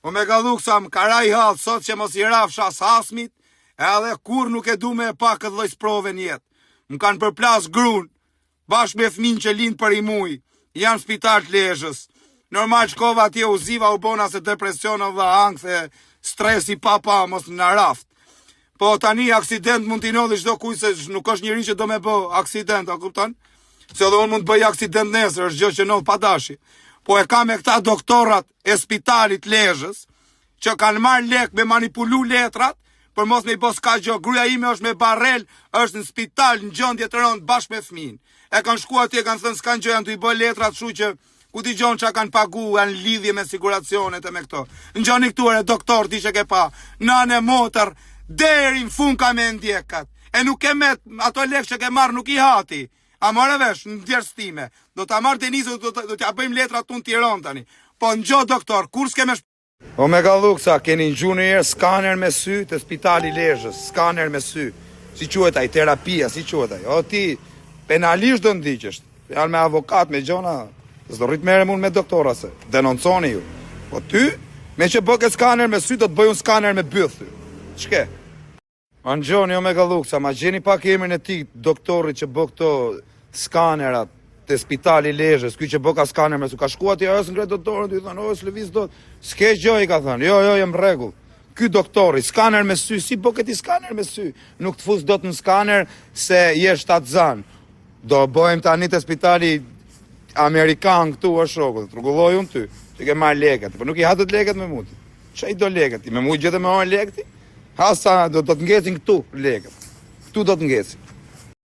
O me galluksa më karaj halë sot që mos I rafsha Hasmit, edhe kur nuk e du me e pa këtë lloj sprove njetë. Më kanë përplas grun, bashkë me fëmin që lind për I muj, janë spital të Lezhës. Normal shkova atje u ziva u bona se depresion dhe ankth, stresi pa mos në raft. Po tani aksident mund t'i nodhi çdo kujt se nuk është njëri që do me bë aksident, a kupton? Se edhe unë mund të bëj aksident nesër, është gjë që nodh pa dashi. Po e ka me këta doktorat e spitalit Lezhës, që kanë marrë lek me manipulu letrat, për mos me I bos ka gjë. Gruaja ime është me barrel, është në spital në gjendje të rëndë bashkë me fëmin. E kanë shkuar atje, kanë thënë s'kan gjë, janë t'u I bë letrat, kështu që ku ti gjon çka kanë pagu, janë lidhje me siguracionet e me këto. Ngjoni këtu e doktor ti që ke pa, nanë motor, deri në fund ka me ndjekat. E nuk e met ato lek që ke marrë nuk I hati. A marrë vesh në djersë time. Do ta marrë Denizë, do t'ja bëjmë letrat tu në Tiranë tani. Po ngjo doktor, kur s'ke me O me galluksa, keni ngju një herë skaner me sy të spitali Lezhës, skaner me sy. Si quhet ai, terapia, si quhet ai? O ti penalisht do ndiqesh. Janë me avokat, me gjona. S'do rrit merrem unë me doktora se denonconi ju. Po ty, me që bëke skaner me sy, do të bëj unë skaner me byth. Ç'ke? Angjoni o me galluksa, ma gjeni pak emrin e tij, doktorit që bë këto skanerat te spitali Lezhës, ky që bë ka skaner me sy, ka shkuar atje as ngre doktorin, i thonë, s'lëviz dot. S'ke gjë I ka thënë. Jo, jam rregull. Ky doktori, skaner me sy, si bë këti skaner me sy? Nuk të fus dot në skaner se je shtatzan. Do bëjmë tani te spitali Amerikan këtu o shoku, rregulloj unë ty. Ti ke marr lekët, po nuk I hatët lekët me mua. Çai do lekët? Ti me mua gjetë me marr lekët? Hasa do të ngecin këtu lekët. Këtu do të ngecin.